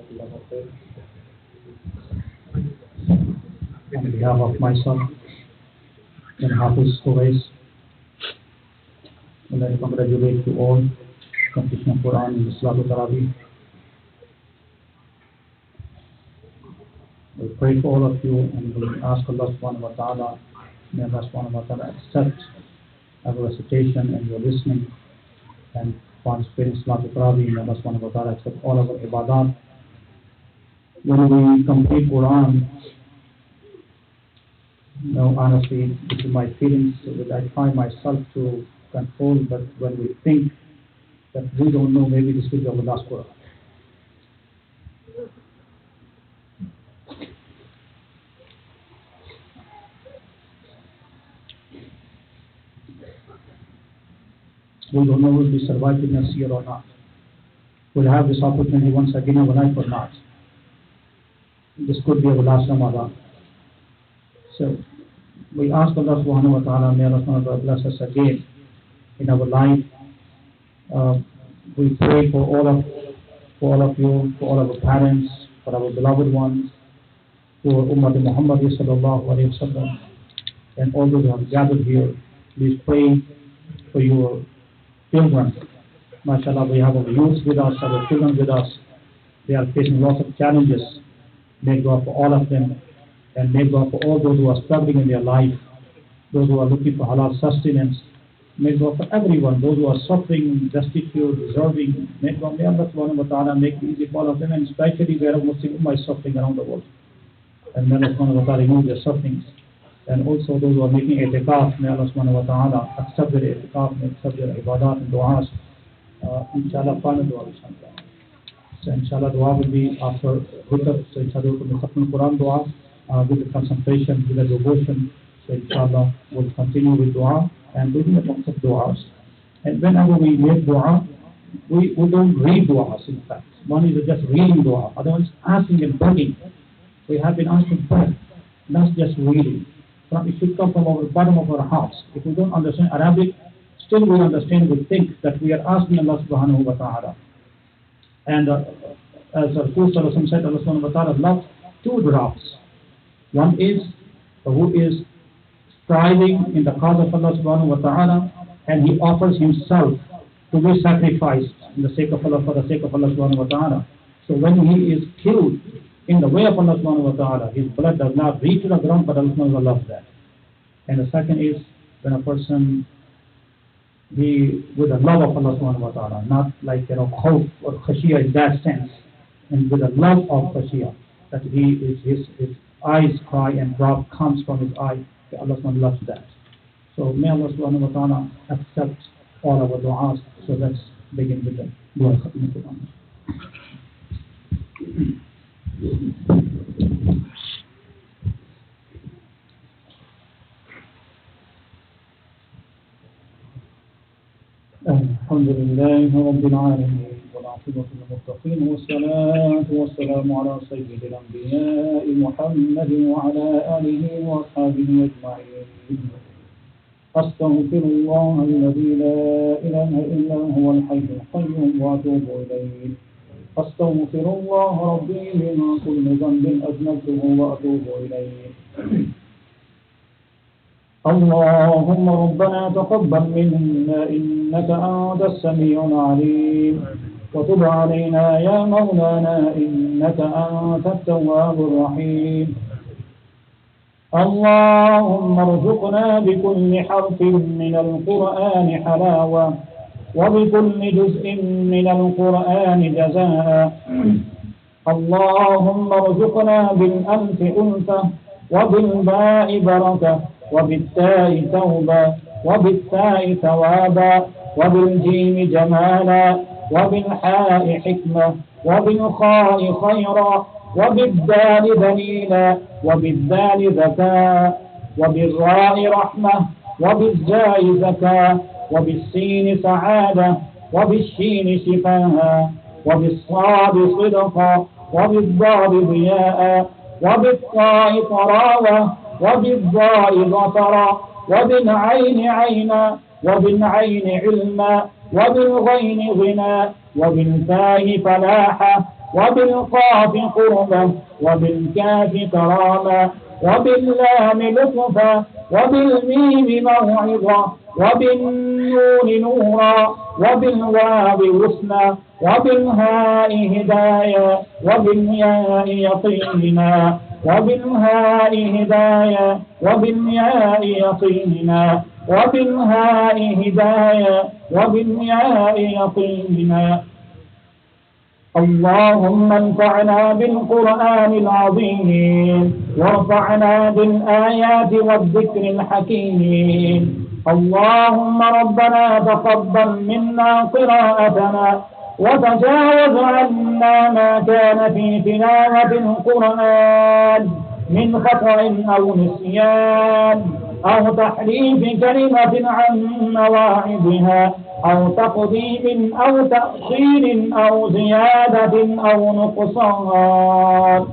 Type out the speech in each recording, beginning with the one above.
warahmatullahi wabarakatuh. On behalf of myself and Hafiz Quraish, I'd like to congratulate you all completion of Quran and Salatul Tarawih. We pray for all of you and we ask Allah subhanahu wa ta'ala, may Allah subhanahu wa ta'ala accept our recitation and your listening and participating in Salatul Tarawih. May Allah subhanahu wa ta'ala accept all our ibadat. When we complete Quran, no, honestly, this is my feelings that I try myself to control, but when we think that we don't know, maybe this will be our last Quran. We don't know if we survive the next year or not. We'll have this opportunity once again in our life or not. This could be our last Ramadan. So we ask Allah subhanahu wa ta'ala, may Allah subhanahu wa ta'ala bless us again in our life. We pray for all of you, for all of our parents, for our beloved ones, for Ummah Muhammad sallallahu alayhi wa sallam, and all those who have gathered here. Please pray for your children. MashaAllah, we have our youth with us, our children with us. They are facing lots of challenges. May God for all of them, and may God for all those who are struggling in their life, those who are looking for halal sustenance. May God for everyone, those who are suffering, destitute, deserving. May Allah subhanahu wa ta'ala make it easy for all of them, and especially where Muslim Ummah is suffering around the world. And may Allah subhanahu wa ta'ala remove their sufferings. And also those who are making itikaf, may Allah subhanahu wa ta'ala accept their itikaf, may accept their ibadat and du'as. Inshallah, final dua inshallah. So inshallah dua will be after Hutub. So inshallah will be Khatm Quran dua with the concentration, with the devotion. So inshallah we'll continue with dua and doing a bunch of duas. And whenever we make dua, we don't read duas in fact. One is just reading dua, other one is asking and begging. We have been asking prayer, not just reading. It should come from our bottom of our hearts. If we don't understand Arabic, still we understand, we think that we are asking Allah subhanahu wa ta'ala. And as Rasul said, Allah subhanahu wa ta'ala loves two drafts. One is who is striving in the cause of Allah subhanahu wa ta'ala, and he offers himself to be sacrificed in the sake of Allah, for the sake of Allah subhanahu wa ta'ala. So when he is killed in the way of Allah subhanahu wa ta'ala, his blood does not reach to the ground, but Allah subhanahu wa ta'ala loves that. And the second is when a person with the love of Allah subhanahu wa ta'ala, not like khawf or khashiyah in that sense, and with the love of khashiyah, that his eyes cry and drop comes from his eye, that Allah subhanahu wa ta'ala loves that. So may Allah subhanahu wa ta'ala accept all our du'as. So let's begin with the dua Khatm Quran. الحمد لله رب العالمين والعاقبة للمتقين والصلاة والسلام على سيد الأنبياء محمد وعلى آله وأصحابه أجمعين. أستغفر الله الذي لا إله إلا هو الحي القيوم وأتوب إليه. أستغفر الله ربي من كل ذنب أذنبته وأتوب إليه. اللهم ربنا تقبل منا إنك أنت السميع العليم وتب علينا يا مولانا إنك أنت التواب الرحيم. اللهم ارزقنا بكل حرف من القرآن حلاوة وبكل جزء من القرآن جزاء. اللهم ارزقنا بالألف ألفة وبالباء بركة وبالتاء توبة وبالتاء ثوابا وبالجيم جمالا وبالحاء حكمة وبالخاء خيرا وبالدال دليلا وبالدال ذكاء وبالراء رحمة وبالزاء زكاة وبالسين سعادة وبالشين شفاها وبالصاد صدقا وبالضاد ضياء وبالطاء طراوة وبالضاء ظفرا وبالعين عينا وبالعين علما وبالغين غنى وبالفاء فلاحا وبالقاف قربا وبالكاف كراما وباللام لطفا وبالميم موعظة وبالنون نورا وبالواو حسنا وبالهاء هدايا وبالياء يقينا وبالهاء هدايا وبالياء يقينا وبالهاء هدايا وبالياء يقينا. اللهم انفعنا بالقرآن العظيم وارفعنا بالآيات والذكر الحكيم. اللهم ربنا تقبل منا قراءتنا وتجاوز عنا ما كان في تلاوة القرآن من خطأ أو نسيان أو تحريف كلمة عن مواعظها أو تقديم أو تأخير أو زيادة أو نقصان.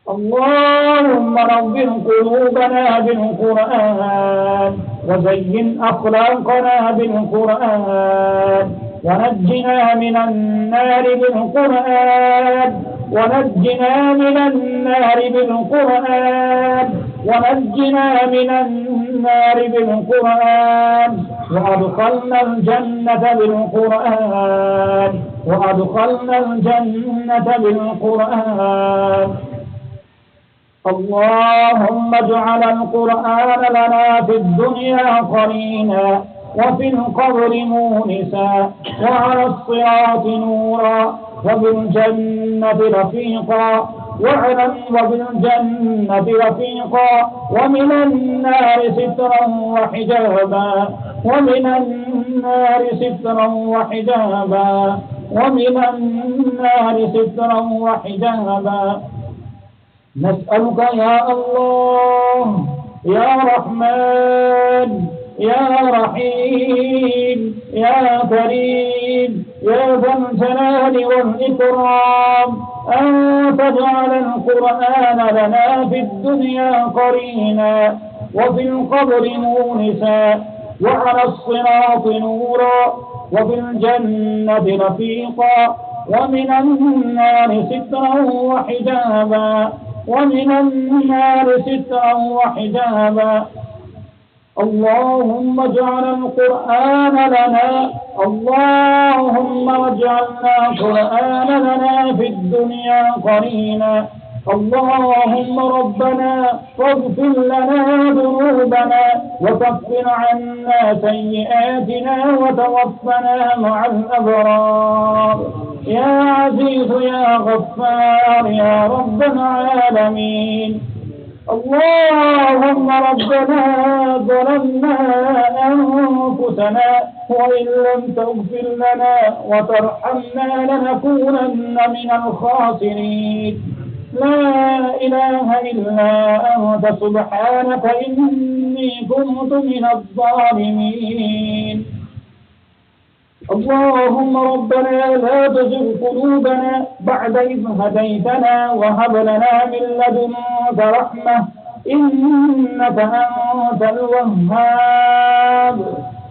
اللهم نور قلوبنا بالقرآن وزين أخلاقنا بالقرآن ونجنا من النار بالقرآن ونجنا من النار بالقرآن ونجنا من النار بالقرآن وأدخلنا الجنة بالقرآن وأدخلنا الجنة بالقرآن. اللهم اجعل القرآن لنا في الدنيا قرينا وفي القبر مونسا وعلى الصراط نورا وبالجنة رفيقا وبالجنة رفيقا ومن النار سترا وحجابا ومن النار سترا وحجابا ومن النار سترا وحجابا. نسألك يا الله يا رحمن يا رحيم يا كريم يا ذا الجلال والإكرام أن تجعل القرآن لنا في الدنيا قرينا وفي القبر مونسا وعلى الصراط نورا وفي الجنة رفيقا ومن النار سترا وحجابا ومن النار سترا وحجابا. اللهم اجعل القرآن لنا اللهم اجعلنا القرآن لنا في الدنيا قرينا. اللهم ربنا واغفر لنا ذنوبنا وكفر عنا سيئاتنا وتوفنا مع الأبرار. يا عزيز يا غفار يا رب العالمين. اللهم ربنا ظلمنا أنفسنا وإن لم تغفر لنا وترحمنا لنكونن من الخاسرين. لا إله إلا أنت سبحانك إني كنت من الظالمين. اللهم ربنا لا تزغ قلوبنا بعد إذ هديتنا وهب لنا من لدنك رحمة إنك أنت الوهاب.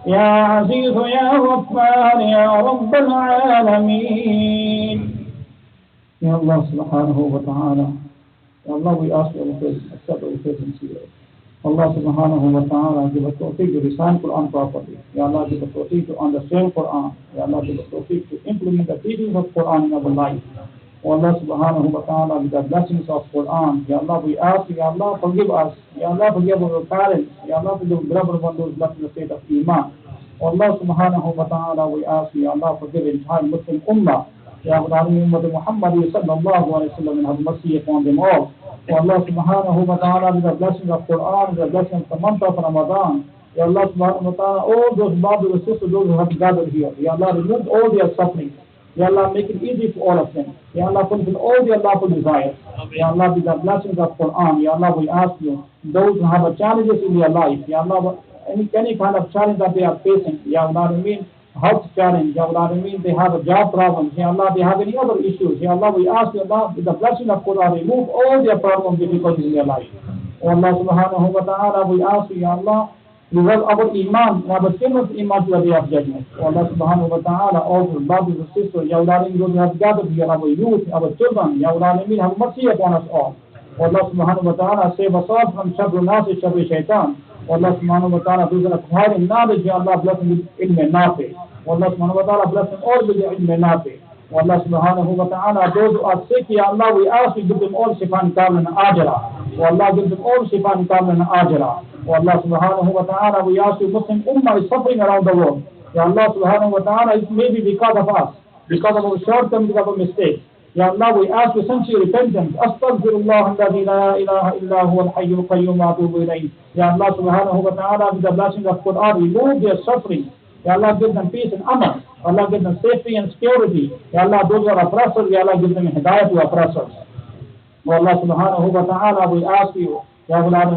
يا عزيز يا غفار يا رب العالمين. Ya Allah subhanahu wa ta'ala, Ya Allah, we ask you to accept our faith and seal. Allah subhanahu wa ta'ala, give us tawfiq to recite Quran properly. Ya Allah, give us tawfiq to understand Quran. Ya Allah, give us tawfiq to implement the teachings of Quran in our life. Oh Allah subhanahu wa ta'ala, with the blessings of Quran, Ya Allah, we ask you, Ya Allah, forgive us. Ya Allah, forgive our parents. Ya Allah, forgive brother one those left in the state of Iman. Oh Allah subhanahu wa ta'ala, we ask you, Ya Allah, forgive the entire Muslim Ummah. Ya Allah, Muhammad sallallahu alayhi wa sallam, and have mercy upon them all. Oh Allah subhanahu wa ta'ala, with the blessings of Quran, with the blessings of the month of Ramadan. Ya Allah subhanahu wa ta'ala, all those brothers and sisters, those who have gathered here, Ya Allah, remove all their suffering. Ya Allah, make it easy for all of them. Ya Allah, fulfill all their lawful desires. Ya Allah, with the blessings of Quran, Ya Allah, we ask you, those who have challenges in their life, Ya Allah, any kind of challenge that they are facing, Ya Allah, health challenge, Ya Allah, they have a job problem, Ya Allah, they have any other issues, Ya Allah, we ask you, Allah, with the blessing of Quran, remove all their problems, difficulties in their life. Oh Allah subhanahu wa ta'ala, we ask you, Ya Allah, preserve our iman and our children's iman to the day of judgment. O Allah subhanahu wa ta'ala, all the brothers and sisters, Ya Allah, those who have gathered here, our youth, our children, Ya Allah, have mercy upon us all. O Allah subhanahu wa ta'ala, save us all from sharru nasi, sharru shaitan. O Allah subhanahu wa ta'ala, those that acquire knowledge, Ya Allah, bless them with ilm and nafi. O Allah subhanahu wa ta'ala, bless them all with the ilm and nafi. O Allah subhanahu wa ta'ala, those who are sick, Ya Allah, we ask you give them all shifan kamil and ajra. O Allah, give them all shifan kamil and ajra. O Allah subhanahu wa ta'ala, we ask you, Muslim Ummah is suffering around the world. Ya Allah subhanahu wa ta'ala, it may be because of us, because of our shortcomings, of our mistakes. Ya Allah, we ask you sincere repentance. Astaghfirullah alladhi la ilaha illa huwa al-hayyul qayyum wa atubu ilayh. Ya Allah subhanahu wa ta'ala, with the blessings of Quran, remove their suffering. Ya Allah, give them peace and aman. Allah, give them safety and security. Ya Allah, those who are oppressors, Ya Allah, give them hidayah to oppressors. O Allah subhanahu wa ta'ala, we ask you, Ya Allah,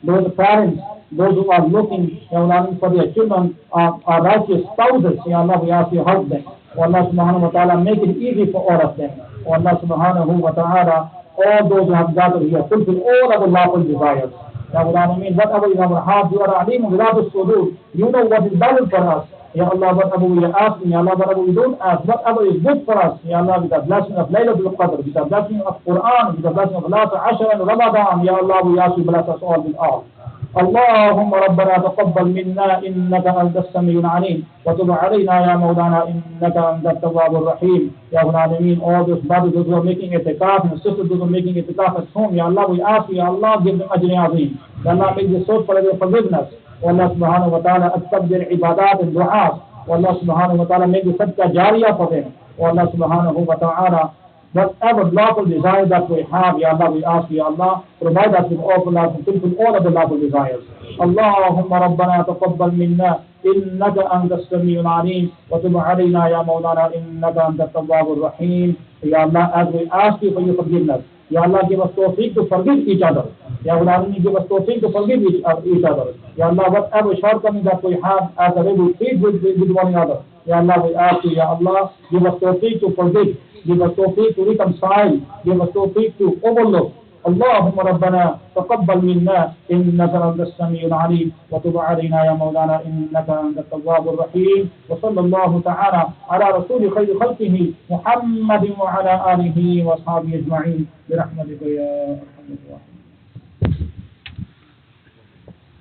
those parents, those who are looking, Ya Allah, for their children, are righteous spouses, Ya Allah, we ask you help them. O Allah subhanahu wa ta'ala, make it easy for all of them. O Allah subhanahu wa ta'ala, all those who have gathered here, fulfill all our lawful desires. Ya Allah, whatever is our heart, you are alim without a sudur. You know what is valid for us. Ya Allah, whatever we are asking, Ya Allah, whatever we don't ask, whatever is good for us, Ya Allah, with the blessing of Laylatul Qadr, with the blessing of Quran, with the blessing of Lata Ashar and Ramadan, Ya Allah, we ask you bless us all with all. اللهم ربنا تقبل منا إنك أنت السميع العليم وتب علينا يا مولانا إنك أنت التواب الرحيم. Ya Allah, all those brothers who are making itikaf and sisters who are making itikaf at home, Ya Allah, we ask you, Ya Allah, give them ajr azim. Ya Allah, make this source for their forgiveness. O Allah subhanahu wa ta'ala, accept their ibadat and du'as. O Allah subhanahu wa ta'ala, make the sadaqah jariyah for them. O Allah subhanahu wa ta'ala, whatever lawful desire that we have, Ya Allah, we ask you, Ya Allah, provide us with all and fulfill all of the lawful desires. اللهم ربنا تقبل منا إنك أنت السميع العليم وتب علينا يا مولانا إنك أنت التواب الرحيم. Ya Allah, as we ask you for your forgiveness, Ya Allah, give us tawfiq to forgive each other. Ya Allah, give us tawfiq to forgive each other. Ya Allah, whatever shortcomings that we have as a way we treat with one another, Ya Allah, we ask you, Ya Allah, give us tawfiq to forgive. Give us tawfiq to reconcile. Give us tawfiq to overlook. اللهم ربنا تقبل منا إنك أنت السميع العليم وتب علينا يا مولانا إنك أنت التواب الرحيم. وصلى الله تعالى على رسول خير خلقه محمد وعلى آله وأصحابه أجمعين برحمتك يا أرحم الراحمين.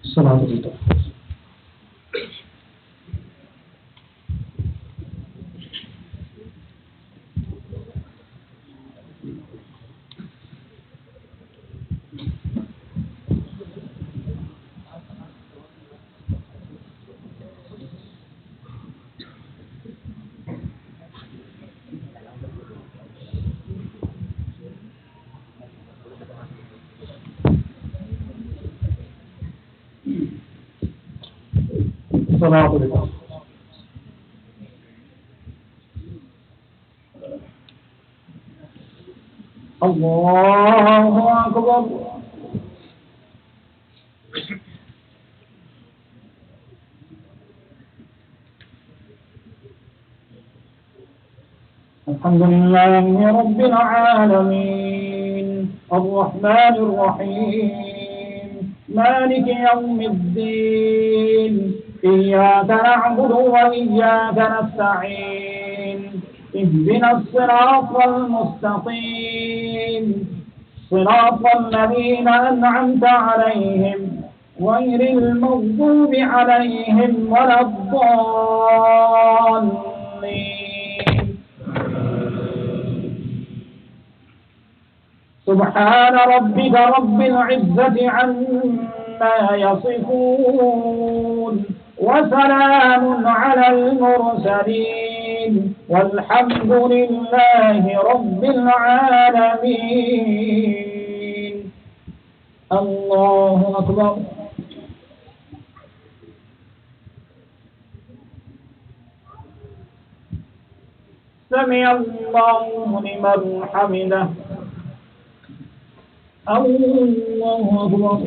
الصلاة والسلام. الله أكبر. الحمد لله رب العالمين الرحمن الرحيم مالك يوم الدين إياك نعبد وإياك نستعين اهدنا الصراط المستقيم صراط الذين أنعمت عليهم غير المغضوب عليهم ولا الضالين. سبحان ربك رب العزة عما يصفون وسلام على المرسلين والحمد لله رب العالمين. الله أكبر. سمع الله لمن حمده. الله أكبر.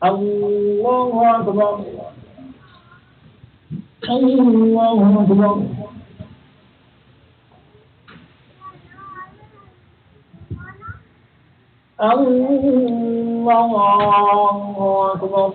الله أكبر. الله أكبر. الله أكبر.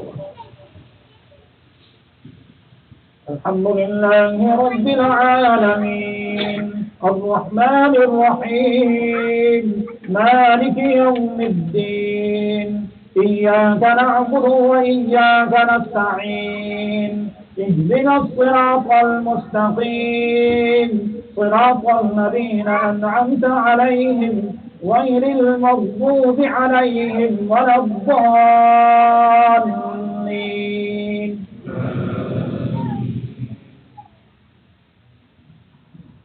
الحمد لله رب العالمين الرحمن الرحيم مالك يوم الدين إياك نعبد وإياك نستعين اهدنا الصراط المستقيم صراط الذين أنعمت عليهم غير المغضوب عليهم ولا الضالين.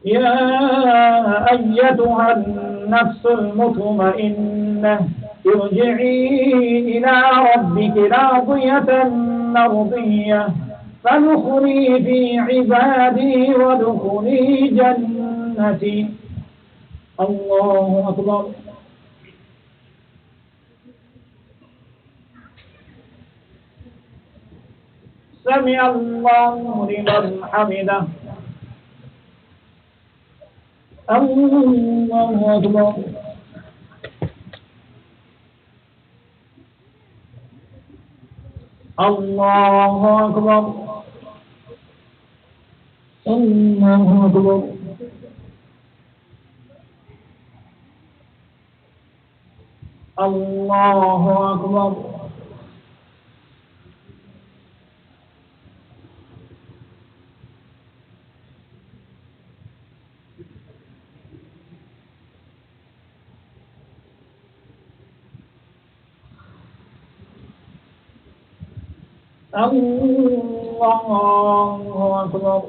يا أيتها النفس المطمئنة ارجعي إلى ربك راضية مرضية فادخلي في عبادي وادخلي جنتي. الله أكبر. سمع الله لمن حمده. الله أكبر. الله أكبر. الله أكبر. الله أكبر. الله أكبر.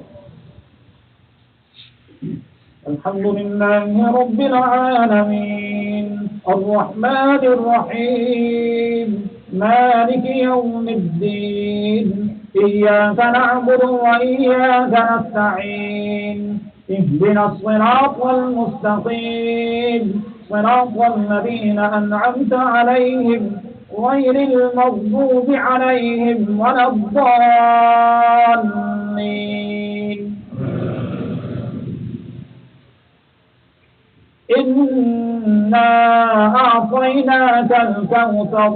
الحمد لله رب العالمين الرحمن الرحيم مالك يوم الدين إياك نعبد وإياك نستعين اهدنا الصراط المستقيم صراط الذين أنعمت عليهم غير المغضوب عليهم ولا الضالين. إنا أعطيناك الكوثر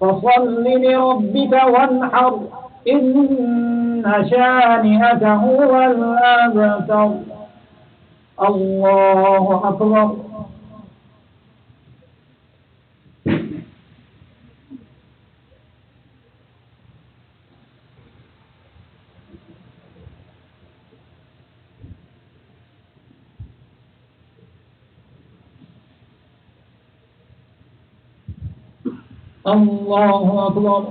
فصل لربك وانحر إن شانئك هو الأبتر. الله أكبر. الله أكبر.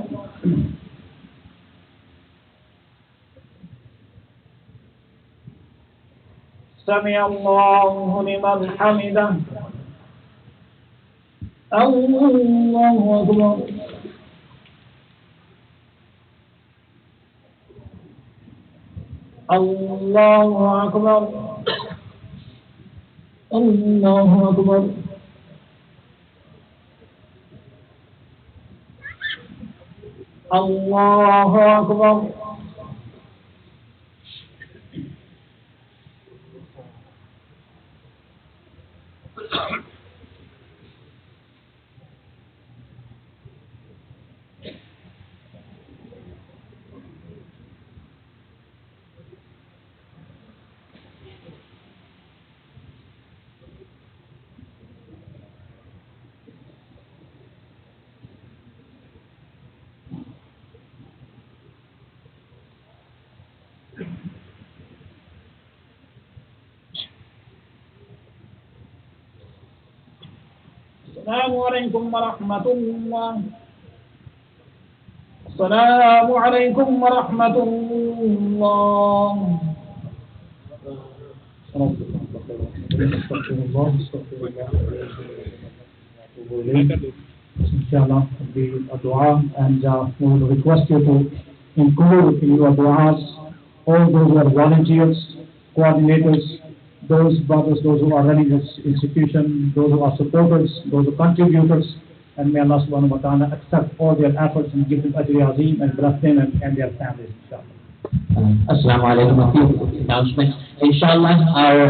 سمع الله لمن حمده. الله أكبر. الله أكبر. الله أكبر. الله أكبر. السلام عليكم ورحمة الله. السلام عليكم ورحمة الله. Inshallah, the dua, and we will request you to include in your duas all those who are volunteers, coordinators, those brothers, those who are running this institution, those who are supporters, those who are contributors, and may Allah subhanahu wa ta'ala accept all their efforts and give them ajri azim and bless them and their families, inshallah. Assalamu alaikum. A few announcements. Inshallah, our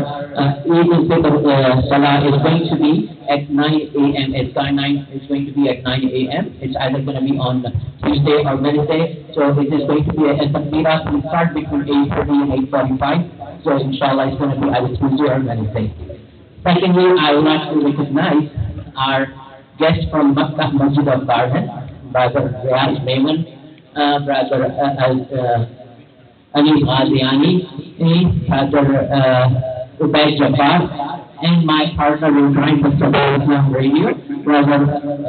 Eid al-Fitr Salah is going to be at 9 a.m. It's going to be at 9 a.m. It's either going to be on Tuesday or Wednesday. So it is going to be a takbirat. We start between 8:30 and 8:45. So inshallah, it's going to be either Tuesday or Wednesday. Secondly, I would like to recognize our guest from Makkah Masjid of Garden, Brother Riyaz Mayman, Brother Ali Ghaziani, Brother Ubayd Jabbar, and my partner in crime, Mr. Islam Radio, Brother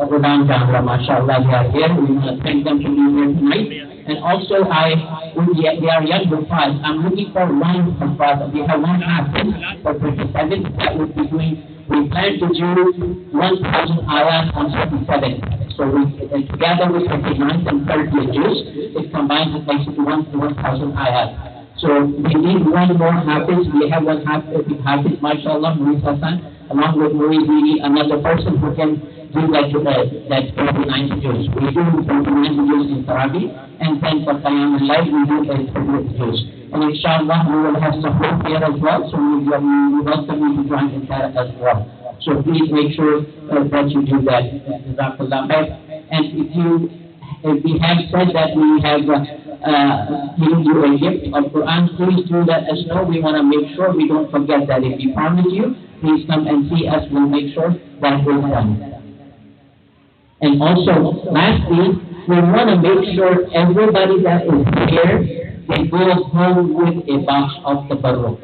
Rudan Jamra, mashallah, they are here. We want to thank them for being here tonight. And also, they are young Hufaz. I'm looking for one Hufaz. We have one Hafiz for 27. That would be doing, we plan to do 1,000 ayat on 27. So together with 29th and 30th Jews, it combines to basically 1,000 ayat. So we need one more Hafiz. We have one Hafiz, mashallah, Murid Hassan, along with Murid, we need another person who can do that 29th Jews. We do 29th Jews in Tarabi, and then for Qiyam al-Layl, we do 30th Jews. And inshallah, we will have support here as well, so we welcome you to join in that as well. So please make sure that you do that. And if we have said that we have given you a gift of Quran, please do let us know. We want to make sure we don't forget that. If we promise you, please come and see us. We'll make sure that is done. And also, lastly, we want to make sure everybody that is here, they go home with a box of tabarruk.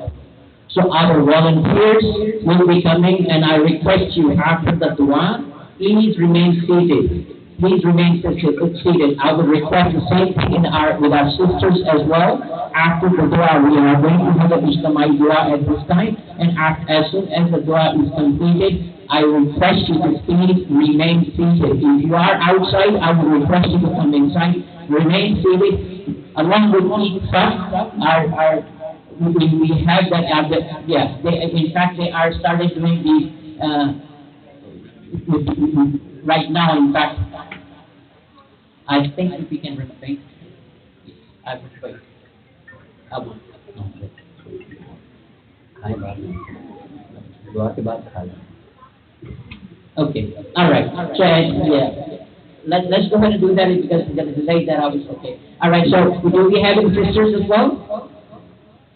So our volunteers will be coming, and I request you after the dua, please remain seated. Please remain seated. I would request the same thing with our sisters as well. After the dua, we are going to have a Ijtamai dua at this time, and as soon as the dua is completed, I request you to please remain seated. If you are outside, I would request you to come inside. Remain seated. Along with each we have that, in fact, they are started doing right now, in fact, I think if we can repeat, I would wait. I would. Okay, alright, so let's go ahead and do that because it's going to delay that, obviously. Okay, alright, so do we have any sisters as well?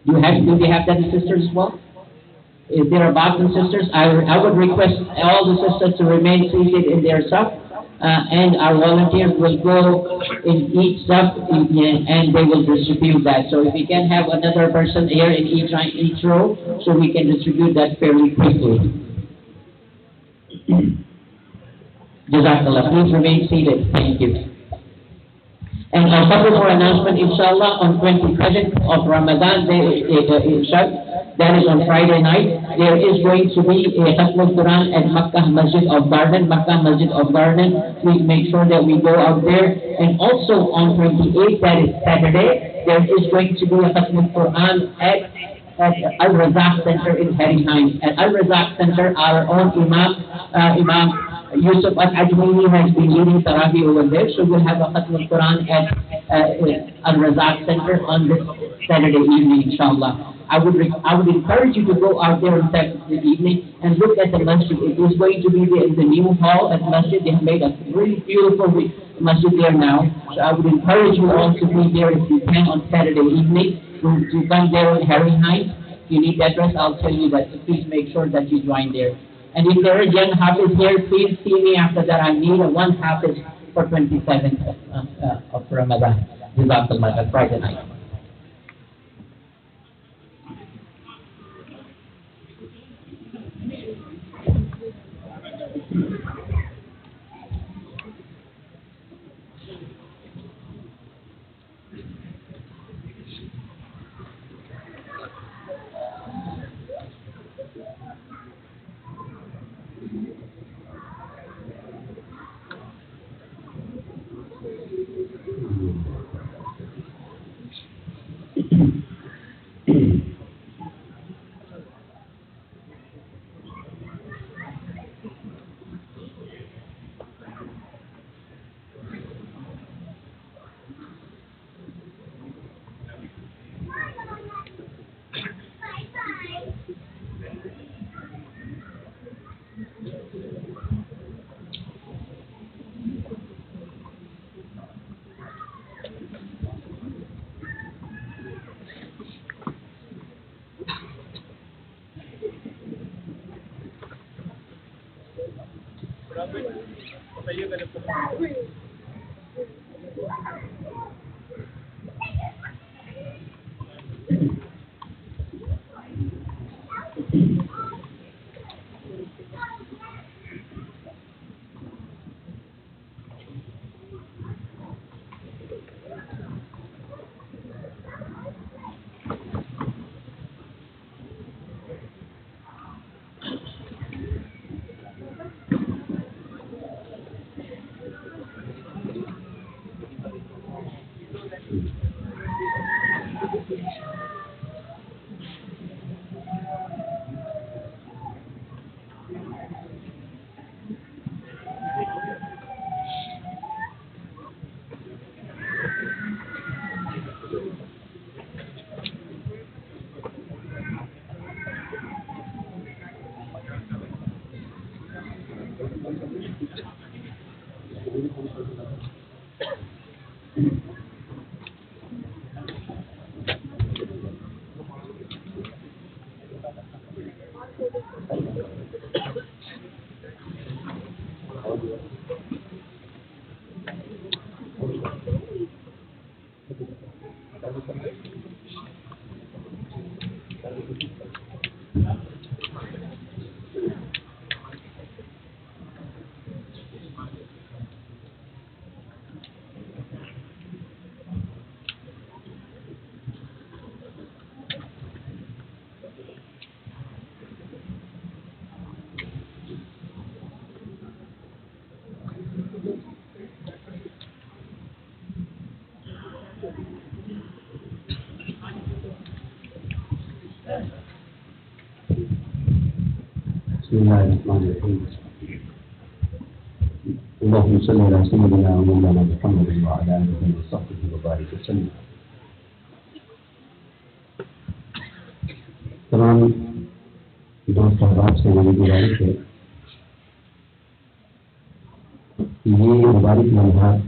Do we have that sisters as well? If there are brothers and sisters, I would request all the sisters to remain seated in their saf, and our volunteers will go in each saf and they will distribute that. So if we can have another person here in each row, so we can distribute that fairly quickly. Jazakallah. Please remain seated. Thank you. And a couple more announcement, inshallah, on 27th of Ramadan, that is on Friday night, there is going to be a Minhaj-ul-Quran at Makkah Masjid of Garden. Please make sure that we go out there. And also on 28th, that is Saturday, there is going to be a Minhaj-ul-Quran at Al-Razak Center in Harry At Al-Razak Center, our own Imam Yusuf Al-Ajmini has been leading Tarabi over there, so we'll have a Minhaj-ul-Quran at Al-Razak Center on this Saturday evening, inshallah. I would encourage you to go out there on Saturday evening and look at the masjid. It is going to be in the new hall at the masjid. They have made a really beautiful masjid there now. So I would encourage you all to be there if you can on Saturday evening. To come there on Harry Heights. If you need the address, I'll tell you that. So please make sure that you join there. And if there are young Hafiz here, please see me after that. I need one Hafiz for 27th of Ramadan. Jazakallah, Friday night. بسم الله الرحمن الرحيم. اللهم صل على سيدنا ومولانا محمد وعلى آله وصحبه وبارك وسلم. تمام دوست احباب سے میری گزارش ہے کہ یہ مبارک لمحات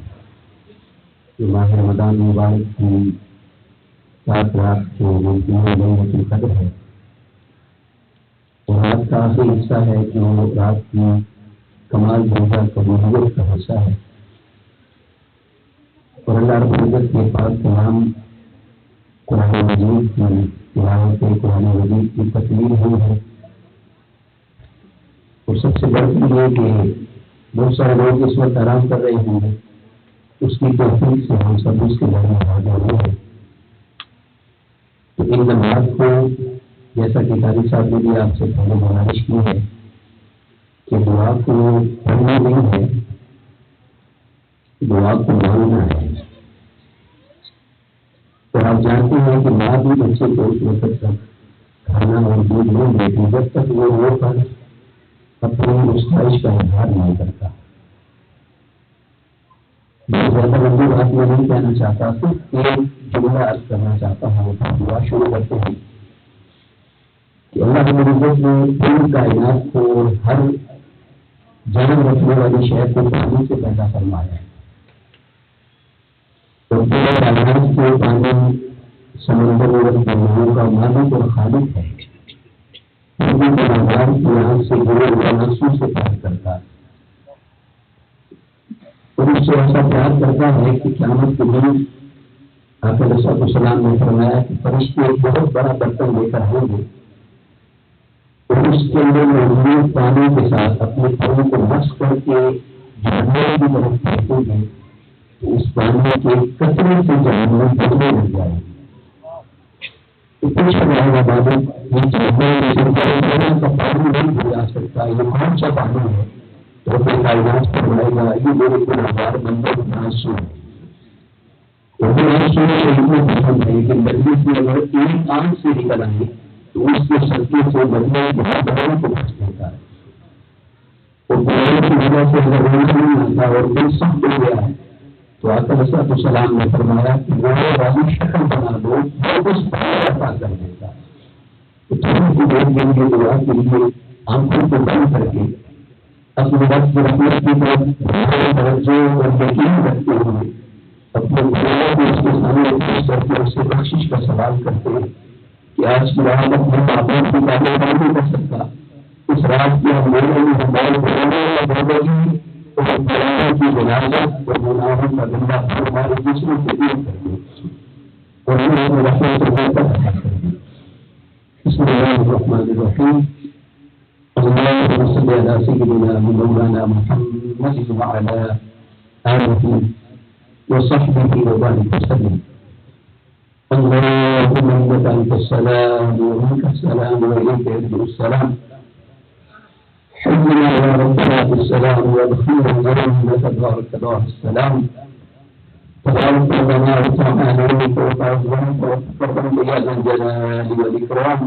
ماہ رمضان مبارک کی 7 رات جو ممکن ليلة القدر ہے، اور رات کا آخری حصہ ہے جو رات کی کمال درجہ قبولیت کا حصہ ہے، اور اللہ رب العزت کے پاک کلام قرآن مجید کی تلاوت قرآن مجید کی تکمیل ہوئی ہے، اور سب سے بڑھ یہ کہ بہت سارے لوگ اس وقت آرام کر رہے ہوں گے، اس کی توفیق سے ہم سب اس کے بارے میں حاضر ہوئے ہیں۔ تو ان لمحات کو جیسا کہ قاری صاحب نے بھی آپ سے پہلے گزارش کی ہے کہ دعا کو پڑھنا نہیں ہے، دعا کو مانگنا ہے، اور آپ جانتے ہیں کہ ماں بھی بچے کو اس وقت تک کھانا اور دودھ نہیں دیتی جب تک وہ رو کر اپنی اس خواہش کا اظہار نہیں کرتا۔ میں زیادہ لمبی بات میں نہیں کہنا چاہتا، صرف ایک جملہ عرض کرنا چاہتا ہوں۔ دعا شروع کرتے ہیں کہ اللہ رب العزت نے پوری کائنات کو ہر جان رکھنے والی شے کو پانی سے پیدا فرمایا ہے، اور پورے کائنات کے پانی سمندر اور دریاؤں کا مالک اور خالق ہے، پانی کے بازار کی آنکھ سے جڑے ہوئے آنسو سے پیار کرتا ہے، اور اس سے ایسا پیار کرتا ہے کہ قیامت کے دن آقا علیہ السلام نے فرمایا کہ فرشتے ایک بہت بڑا برتن لے کر آئیں گے، اور اس کے اندر موجود پانی کے ساتھ اپنے پاؤں کو مس کر کے جہنم کی طرف پھینکیں گے، تو اس پانی کے قطرے سے جہنم بجنے لگ جائے گی۔ پوچھ رہا ہے بابا، یہ جہنم کا پانی نہیں بجا سکتا، یہ کون سا پانی ہے؟ تو اپنے کائنات پر بڑھائے گا، یہ میرے گنہگار بندوں کے آنسو ہے، اور وہ آنسو سے اتنے پسند ہے کہ گرمی سے اگر ایک آنکھ سے نکل آئے تو اس کے سرکے سے بڑھنے کے بعد کو بچ دیتا ہے، اور بڑھنے کی وجہ سے اگر رونا نہیں آتا اور دل سخت ہو گیا ہے تو آقا علیہ السلام نے فرمایا کہ رونے والی شکل بنا دو، وہ کچھ عطا کر دیتا ہے۔ تو تھوڑی سی دیر کے لیے دعا کے لیے آنکھوں کو بند کر کے اپنے رب کی رحمت کی طرف توجہ اور یقین رکھتے ہوئے اپنے گناہوں کو اس کے سامنے پیش کر کے اس سے بخشش کا سوال کرتے ہیں کہ آج کی رات اپنے معبود کی تعریف نہیں کر سکتا، اس رات کی ہم میرے لیے ہمارے بڑھنے اور بڑھنے اور قرآن کی ولادت اور گناہوں کا گندا ہمارے جسم سے دور کر دے اور ہمیں رحمت و برکت عطا کر دے. بسم اللہ الرحمن الرحیم. اللهم صل على سيدنا مولانا محمد وعلى آله وصحبه وبارك وسلم. اللهم انك انت السلام ومنك السلام واليك يرجع السلام. حينا يا ربنا بالسلام وادخلنا الجنة تبارك الله السلام. تبارك ربنا وتعالى عليك وتعظمك وتكرم يا ذا الجلال والإكرام.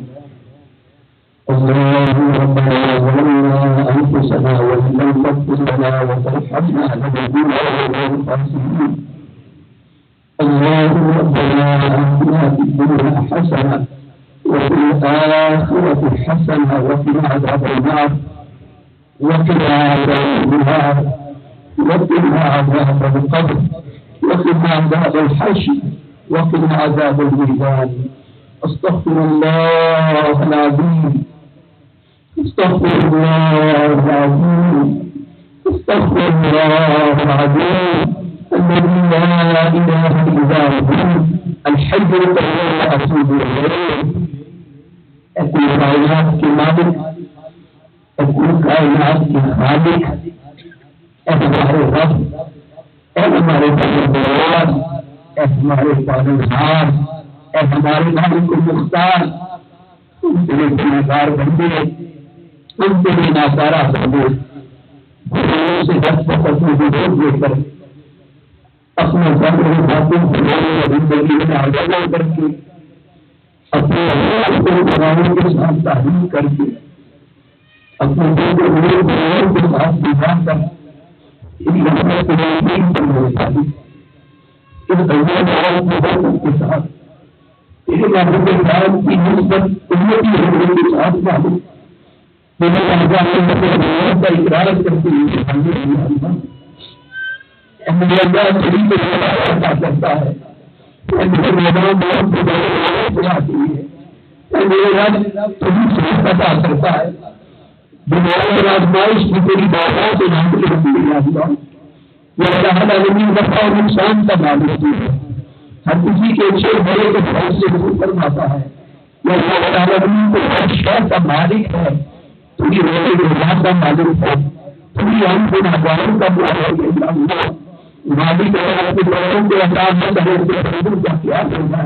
اللهم ربنا ظلمنا أنفسنا وإن لم تغفر لنا وترحمنا لنكونن من الخاسرين. اللهم ربنا آتنا في الدنيا حسنة وفي الآخرة حسنة وقنا عذاب النار. وقنا عذاب النار وقنا عذاب القبر وقنا عذاب الحشر وقنا عذاب الميزان. استغفر الله العظيم استغفر الله العظيم استغفر الله العظيم الذي لا إله إلا هو الحي القيوم أتوب إليه. اپنی کائنات کے مالک، اپنی کائنات کے خالق، اے ہمارے رب، اے ہمارے پروردگار، اے ہمارے پالنہار، اے ہمارے مالک المختار، ہم تیرے گنہگار بندے، ہم تیرے ناکارہ بندے، گناہوں سے دست اپنے وجود لے کر اپنے ذکر باطن کو زندگی میں آگاہ کر کے اپنے اللہ کو گناہوں کے ساتھ تحریم کر کے اپنے دل کو گناہوں کے ساتھ بجھا کر ان رحمت کے یقین پر میرے خالی ان اللہ کے ساتھ تیرے محبوب کرام کی نسبت امتی ہونے کے ساتھ معلوم میرے اللہ کا اقرار کرتے ہوئے میرے اللہ شریف عطا کرتا ہے. میرے میدان میں آتی ہے میرے رب تمہیں صحت عطا کرتا ہے. دنیا اور آزمائش کی تیری باتوں سے نام کے رسول اللہ یہ اللہ العالمین نفع اور نقصان کا معلوم ہے. ہر کسی کے اچھے بڑے کے بہت سے دور فرماتا ہے. یہ اللہ العالمین کو ہر شہر کا مالک ہے. تمہیں روزے روزہ کا مالک ہے. تمہیں ہم کو ناگاروں کا مالک ہے. مالک کے لوگوں کے احساس میں کا کیا کرنا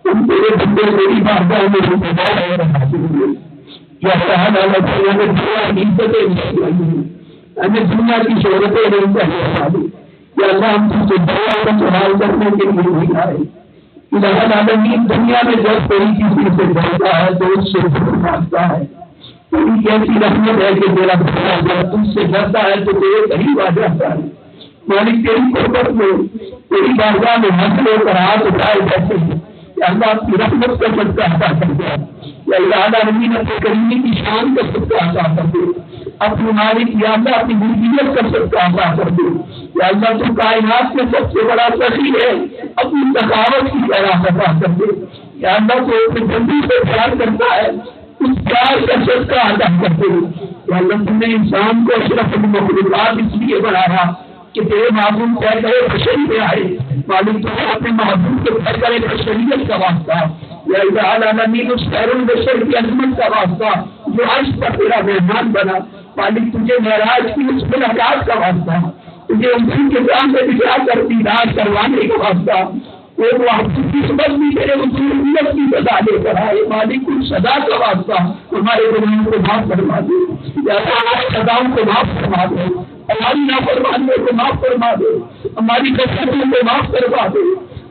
تم تیرے بندے میری بارگاہ میں روزگار اور حاصل ہوئے. یا صاحب ہمیں عزتیں نہیں چاہیے، ہمیں دنیا کی شہرتیں نہیں چاہیے. یا اللہ ہم تم سے دعا کا سوال کرنے کے لیے نہیں آئے. الہ العالمین دنیا میں جب کوئی کسی سے ڈرتا ہے تو اس سے دور مانگتا ہے. کوئی کیسی رحمت ہے کہ میرا بچہ جب تم سے ڈرتا ہے تو تیرے قریب آ جاتا ہے. مالک تیری قربت میں تیری بارگاہ میں حاصل ہو کر ہاتھ اٹھائے بیٹھے ہیں. یا اللہ آپ کی رحمت کا صدقہ عطا کر دے. یا اللہ العالمین اپنے کریمی کی شان کا صدقہ عطا کر دے. اپنے مالک یا اللہ اپنی ملکیت کا صدقہ عطا کر دے. یا اللہ تم کائنات میں سب سے بڑا سخی ہے، اپنی سخاوت کی خیرات عطا کر دے. یا اللہ تو اپنے بندی سے پیار کرتا ہے، اس پیار کا صدقہ عطا کر دے. یا اللہ تم نے انسان کو اشرف المخلوقات اس لیے بنایا کہ تیرے معبود طے کرے بشری میں آئے. معلوم تو ہے اپنے معبود کے طے کرے بشریت کا واسطہ. یا الہ العالمین اس خیر البشر کی عظمت کا واسطہ جو عرش پر تیرا مہمان بنا. مالک تجھے معراج کی اس ملاقات کا واسطہ، تجھے ان کے سامنے بٹھا کر دیدار کروانے کا واسطہ. وہ قسمت بھی تیرے وصولیت کی سزا لے کر آئے. مالک ان سزا کا واسطہ ہمارے گناہوں کو معاف فرما دے. یا ہماری سزاؤں کو معاف فرما دے، ہماری نافرمانیوں کو معاف فرما دے، ہماری غلطیوں کو معاف فرما دے،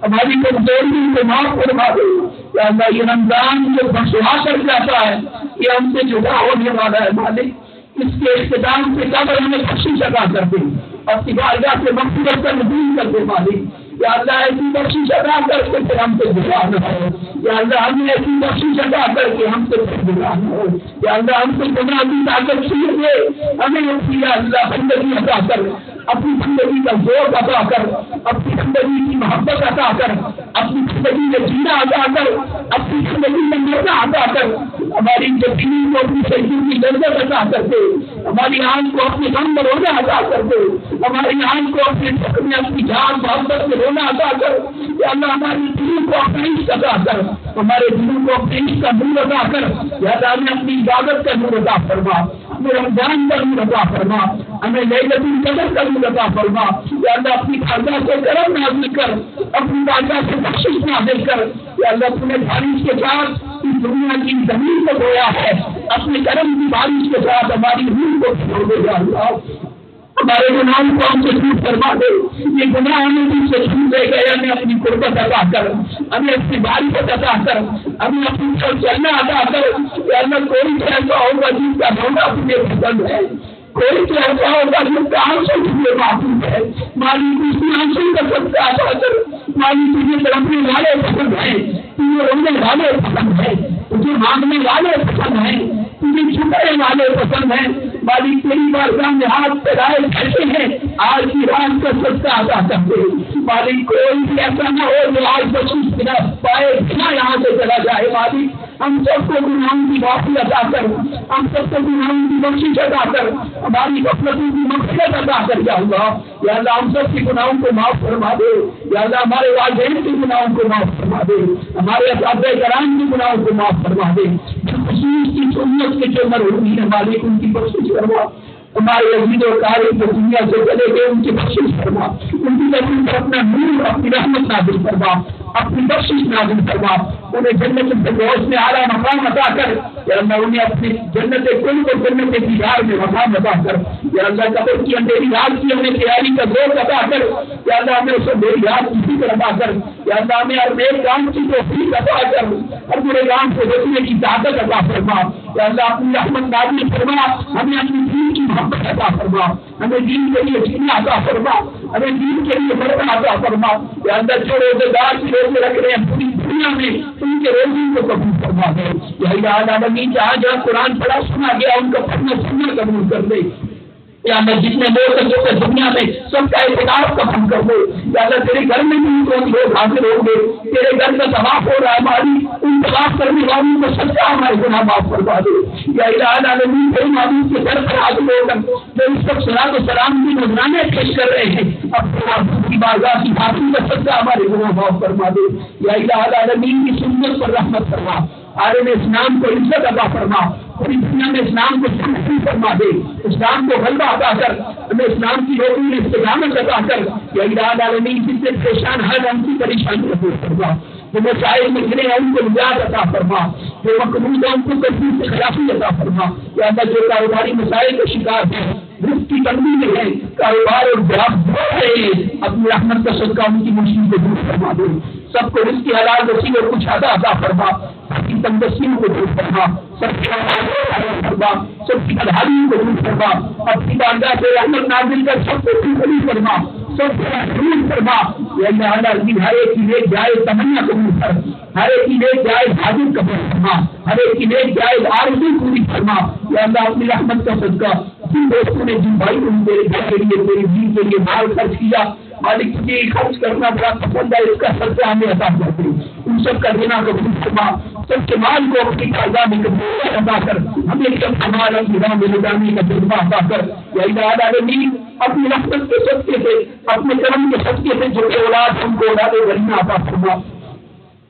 ہماری کمزوریوں کو معاف فرما دے. یا اللہ یہ رمضان جو بخشوا کر جاتا ہے یہ ہم سے جدا ہونے والا ہے. مالک اس کے اختتام سے قبر ہمیں بخشش عطا کر دے، اپنی بارگاہ سے مغفرت کا نزول کر دے. مالک یا اللہ ایسی بخشش عطا کر کے پھر ہم سے جدا نہ ہو. یا اللہ ہمیں ایسی بخشش عطا کر کے ہم سے جدا نہ ہو. یا اللہ ہم سے گناہ کی طاقت چھین دے، ہمیں یا اللہ بندگی عطا کر. اپنی زندگی کا ذوق عطا کر، اپنی زندگی کی محبت عطا کر، اپنی زندگی میں جینا عطا کر، اپنی زندگی میں مرنا عطا کر، ہماری زندگی کو اپنی سجدوں کی لذت عطا کر دے، ہماری آنکھ کو اپنے غم میں رونا عطا کر دے، ہماری آنکھ کو اپنے دکھ میں اپنی جان محبت میں رونا عطا کر، یا اللہ ہماری دلوں کو اپنے عشق عطا کر، ہمارے دلوں کو اپنے عشق کا نور عطا کر، یا اللہ ہمیں اپنی عبادت کا نور عطا فرما، ہمیں رمضان کا نور عطا فرما، ہمیں لیلۃ القدر کا نور عطا فرما، یا اللہ اپنی بارگاہ سے کرم نازل کر، اپنی بارگاہ سے بخشش نازل کر، یا اللہ تم نے بارش کے ساتھ اس دنیا کی زمین کو دھویا ہے، اپنے کرم کی بارش کے ساتھ ہماری روح کو چھوڑ دے یا اللہ، ہمارے گناہوں کو ہم سے دور فرما دے، یہ گناہ ہمیں دل سے چھوٹ دے گئے، ہمیں اپنی قربت عطا کر، ہمیں اپنی بارش عطا کر، ہمیں اپنی طرف چلنا عطا کر، کہ اللہ کوئی تو ایسا ہوگا جس کا رونا تمہیں پسند ہے، کوئی تو ایسا ہوگا جس کا آنسو تمہیں معصوم ہے، مالک اسی آنسو کا صدقہ عطا کر، مالک تجھے تڑپنے والے پسند ہیں، تجھے رونے والے پسند ہیں، تجھے مانگنے والے پسند ہیں، تجھے چھپنے والے پسند ہیں، مالک تیری بارگاہ میں ہاتھ پھیلائے بیٹھے ہیں، آج کی رات کا صدقہ عطا کر دے، مالک کوئی بھی ایسا نہ ہو جو آج بخشش بنا پائے بنا یہاں سے چلا جائے، مالک ہم سب کو گناہوں کی معافی عطا کر، ہم سب کو گناہوں کی بخشش عطا کر، ہماری غفلتوں کی مغفرت عطا کر جاؤں گا، یا اللہ ہم سب کے گناہوں کو معاف فرما دے، یا اللہ ہمارے والدین کے گناہوں کو معاف فرما دے، ہمارے اساتذہ کرام کے گناہوں کو معاف فرما دے، خصوص کی سنت کے جو مرحوم ہیں مالک ان کی بخشش فرما، ہمارے عزیز و قاری جو دنیا سے چلے گئے ان کی بخشش فرما، ان کی زمین پر اپنا نور اپنی رحمت نازل فرما، اپنی بخشش نازل فرما، انہیں جنت الفردوس میں اعلیٰ مقام عطا کر، یا اللہ انہیں اپنی جنت کل کو جنت دیدار میں مقام عطا کر، یا اللہ قبر کی اندھیری رات کی ہمیں تیاری کا ذوق عطا کر، یا اللہ ہمیں اس اندھیری رات کی فکر عطا کر، یا اللہ ہمیں ہر نیک کام کی توفیق عطا کر، ہر برے کام سے روکنے کی طاقت عطا فرما، یا اللہ اپنی رحمت نازل فرما، ہمیں اپنی دین کی محبت عطا فرما، ہمیں دین کے لیے جینا عطا فرما، ہمیں دین کے لیے مرنا عطا فرما، یا اللہ جو روزے دار کی روزے رکھ رہے ہیں پوری دنیا میں ان کے روزوں کو قبول فرما دے، یا الہ العالمین جہاں جہاں قرآن پڑھا سنا گیا ان کا پڑھنا سننا قبول کر دے، یا اللہ جتنے لوگ ہیں دنیا میں سب کا اعتکاف قبول کر دے، یا اللہ تیرے گھر میں بھی لوگ حاضر ہوں گے، تیرے گھر کا طواف ہو رہا ہے ہماری ان طواف کرنے والوں کو سچا ہمارے گناہ معاف فرما دے، یا الہ العالمین تیرے معبود کے گھر پر حاضر ہو کر جو اس وقت صلاۃ و سلام کی نذرانے پیش کر رہے ہیں اپنے معبود کی بارگاہ کی حاضری کا سچا ہمارے گناہ معاف فرما دے، یا الہ العالمین کی سنت پر رحمت فرما، عالم اسلام کو عزت عطا فرما، پوری دنیا میں اسلام کو ترقی فرما دے، اسلام کو غلبہ عطا کر، ہمیں اسلام کی روٹی میں استقامت عطا کر، یا الہ العالمین جن سے پریشان ہر ہم کی پریشانی کو دور فرما، جو مسائل میں گرے ہیں ان کو نجات عطا فرما، جو مقبول ہیں ان کو کبھی سے خلافی عطا فرما، یا اللہ جو کاروباری مسائل کا شکار ہیں رزق کی تنگی میں ہے کاروبار اور جاب بڑھ رہے ہیں اپنی رحمت کا صدقہ ان کی مشکل کو دور فرما دے، سب کو رزق کی حلال وسیع اور کچھ عطا فرما، سب کی تنگسیوں کو دور فرما، سب کی فرما، سب کی بدحالیوں کو دور فرما، اپنی بارگاہ سے رحمت نازل کر سب کو خوشحالی فرما، سب کو محفوظ فرما، یا اللہ العالمین ہر ایک کی نیک جائز تمنا قبول کر، ہر ایک کی نیک جائز حاجت قبول فرما، ہر ایک کی نیک جائز آرزو پوری فرما، یا اللہ اپنی رحمت کا صدقہ جن دوستوں نے جن بھائی نے تیرے گھر کے لیے تیرے دین کے لیے مال خرچ کیا مالک تجھے خرچ کرنا بڑا پسند ہے، اس کا صدقہ ہمیں عطا کر دے، ان سب کا دینا قبول فرما، سب کے مال کو اپنی قضا میں قبول عطا کر، ہمیں سب کا مال اپنی راہ میں لگانے کا جذبہ عطا کر، یا الہ العالمین اپنی رحمت کے صدقے سے اپنے کرم کے صدقے سے جو اولاد ہم کو اولاد غنیمہ عطا فرما،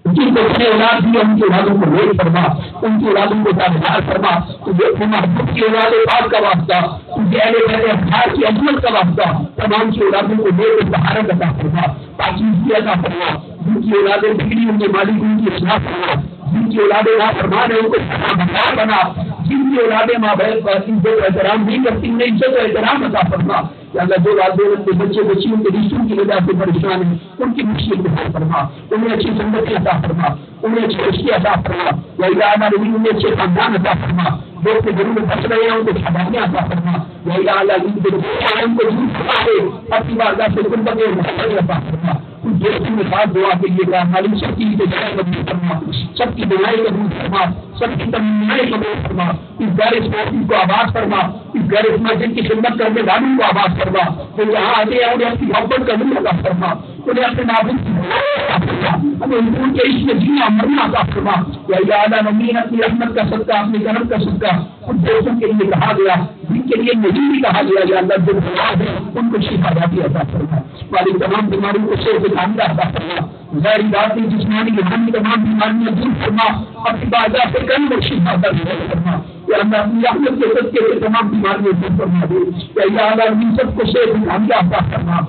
جن کو اپنے اولاد دی ان کی اولادوں کو نیک فرما، ان کی اولادوں کو تابعدار فرما، تجھے اپنے محبوب کی اولاد پاک کا واسطہ، تجھے اہل بیت اطہار کی عظمت کا واسطہ تمام کی اولادوں کو نیک بہارت عطا فرما، پاکیزگی عطا فرما، جن کی اولادیں بگڑی ان کے مالک ان کی اصلاح فرما، جن کی اولادیں نافرمان ہیں ان کو فرمانبردار بنا، جن کی اولادیں ماں بہن کا عزت و احترام نہیں کرتی انہیں عزت و احترام عطا فرما، یا اللہ جو والدین کے بچے بچیوں کے رشتوں کی وجہ سے پریشان ہیں ان کی مشکل کو حل فرما، انہیں اچھی سنگتیں عطا فرما، انہیں اچھی رشتے عطا فرما، یا الہ العالمین انہیں اچھے خاندان عطا فرما، جو اپنے گھروں میں پھنس رہے ہیں ان کو چھٹانیاں عطا فرما، یا الہ العالمین ان کو دور فرما دے، اپنی بارگاہ سے قربت محبت عطا فرما، دوستوں نے خاص دعا کے لیے کہا مالک سب کی دعائیں قبول فرما، سب کی دعائیں قبول فرما، سب کی تمنائیں قبول فرما، اس غیر اسماعیل کو آباد فرما، اس غیر اسماعیل کی خدمت کرنے والوں کو آباد فرما، جو یہاں آتے ہیں انہیں اپنی محبت کا دل عطا فرما، انہیں اپنے نابود کی عطا فرما، ہمیں ان کے عشق میں جینا مرنا عطا فرما، یا اعلیٰ نمین اپنی رحمت کا صدقہ، اپنے کرم کا صدقہ ان دوستوں کے لیے کہا گیا جن کے لیے نہیں بھی کہا گیا یا اللہ جو بیمار ہے ان کو شفا جاتی عطا فرما، ہماری تمام بیماریوں کو صحت کاملہ عطا فرما، ظاہری ذاتی جسمانی روحانی تمام بیماریاں دور فرما، اپنی بازار سے کم اور شفا فرما، یا اللہ اپنی رحمت کے صدقے سے تمام بیماریاں دور فرما دے، یا اللہ ان سب کو صحت کاملہ عطا فرما،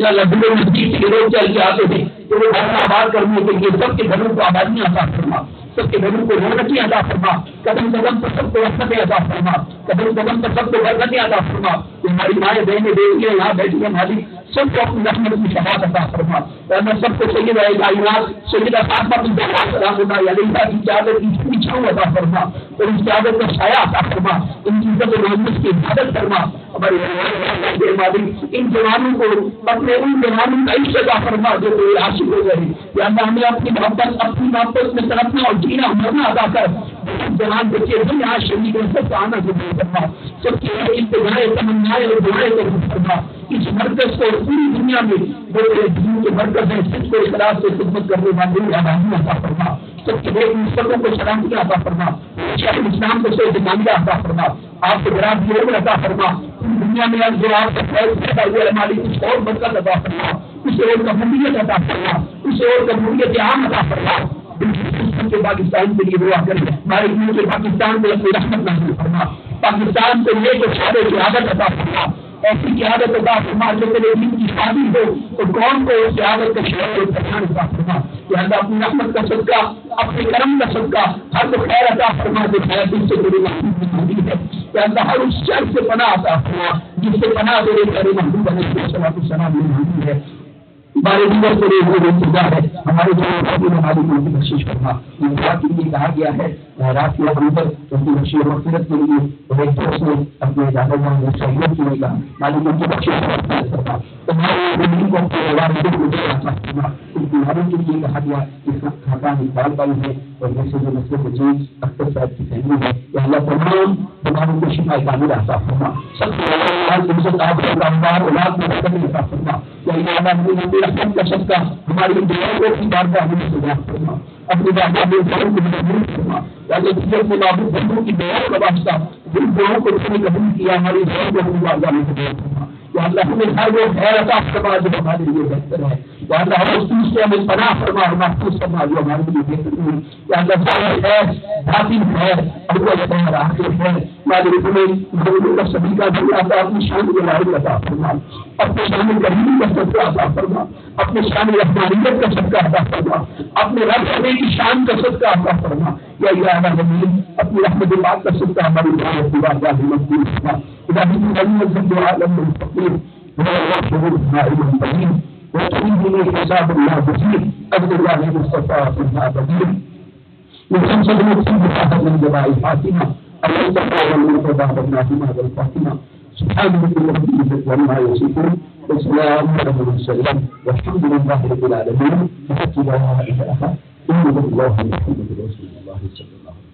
یا اللہ دلوں میں جیت کے لوگ چل کے آتے تھے تو وہ گھر آباد کرنے کے لیے سب کے گھروں کو آبادیاں عطا فرما، سب کے گھروں کو رونقیں عطا فرما، قدم قدم پر سب کو رحمتیں عطا فرما، قدم قدم پر سب کو برکتیں عطا فرما، ہماری مائیں بہنیں بیٹیاں یہاں بیٹھی ہیں مالک سب کو اپنی رحمت کی شفاعت عطا فرما، میں سب کو سیدہ کائنات سیدہ فاطمہ بنت سلام اللہ علیہا کی چادر کی چھاؤں عطا فرما اور اس چادر کا سایہ عطا فرما، ان کی عزت و محمد کی حفاظت فرما، ہمارے مالک ان جوانوں کو اپنے ان جوانوں کا عشق عطا فرما جو کوئی عاشق ہو گئے، یا اللہ ہمیں اپنی محبت میں تڑپنا اور جینا مرنا ادا کر، جوان بچے بھی یہاں شہید ہیں سب کا آنا قبول فرما، سب کی انتظاریں تمنائیں اور دعائیں قبول فرما، اس مرکز کو پوری دنیا میں جو دین کے مرکز ہیں سب کو اخلاص سے خدمت کرنے والے آبادی عطا فرما، سب کے بے مستقوں کو سلامتی عطا فرما، شیخ الاسلام کو صحت کاملہ عطا فرما، آپ کے برات کی عمر عطا فرما، دنیا میں اب جو آپ کا فیض پیدا ہوا ہے مالک کچھ اور برکت عطا فرما، اسے اور قبولیت عطا فرما، اسے اور قبولیت عام عطا فرما، کے پاکستان کے لیے دعا کریں، ہمارے ملک پاکستان کو اپنی رحمت نازل فرما، پاکستان کو لے کر سارے قیادت عطا فرما، ایسی قیادت عطا فرما جو تیرے دین کی شادی ہو تو قوم کو اس قیادت کا شعور اور پہچان عطا فرما، یا اللہ اپنی رحمت کا صدقہ اپنے کرم کا صدقہ ہر کو خیر عطا فرما جو خیر دل سے تیرے محبوب کی موجود ہے، یا اللہ ہر اس شر سے پناہ عطا فرما جس سے پناہ تیرے پیارے محبوب علیہ السلام میں موجود ہے، ہمارے دیگر سے انتظار ہے، ہمارے ہماری ملک کی بخشش کرنا، یہ بات کے لیے کہا گیا ہے رات کے اندر ان کی بخشی اور مغفرت کے لیے اور ایک دوست نے اپنے دادا سہولت کے لیے کہا مالک ان کی بخشش کرنا، تمہارے زندگی کو اپنے ان بیماریوں کے لیے کہا گیا کہ خاکان اقبال بھائی ہے اور جیسے جو مسئلے کے چیز اختر صاحب کی فیملی ہے کہ اللہ تمام تمام کو شفا کامل عطا فرما، سب اولاد میں عطا فرما، رحمت کا صدقہ ہماری دعاؤں کو اپنی بارگاہ میں استجاب فرما، اپنی بارگاہ میں دعاؤں کو قبول فرما، یا اللہ میں معبود بندوں کی دعاؤں کا واسطہ جن دعاؤں کو اس نے قبول کیا ہماری دعاؤں کو اپنی بارگاہ میں قبول فرما، یا اللہ ہمیں ہر وہ خیر عطا فرما جو ہمارے لیے بہتر ہے، یا اللہ ہر اس چیز سے ہمیں پناہ فرما اور محفوظ فرما جو ہمارے لیے بہتر ہے، یا اللہ ظاہر خیر باطن خیر اول خیر آخر خیر ہمارے تمہیں سبھی کا دل آتا اپنی شان کے لائق عطا فرما، اپنے شان کریمی کا صدقہ عطا فرما، اپنے شان رحمانیت کا صدقہ عطا فرما، اپنے رب ہونے کی شان کا صدقہ عطا فرما، یا الہ زمین اپنی رحمت پاک کا صدقہ ہماری بارگاہ میں مقبول فرما، الہی من الذل عالم الفقیر ولا شهور النائم القديم وتعيد لي حساب الله بصير قبل الله المصطفى في النابلين وخمسة نفسي بحاجة من جماع الفاتمة المصطفى والمرتضى بالنافمة والفاتمة سبحان رب العزة عما يصفون وسلام على المرسلين والحمد لله رب العالمين وحتى لا إله إلا الله محمد رسول الله صلى الله عليه وسلم.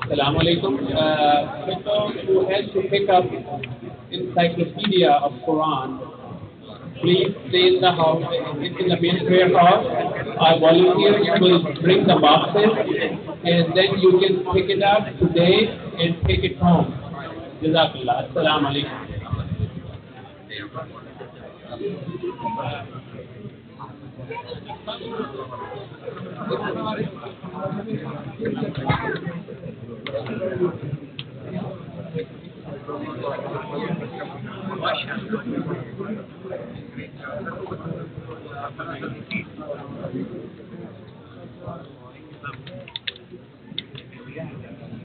Assalamu alaikum. People who has to pick up encyclopedia of Quran, please stay in the house. It's in the main prayer hall. Our volunteers will bring the boxes, and then you can pick it up today and take it home. Jazakallah. Assalamu alaikum. Masya Allah.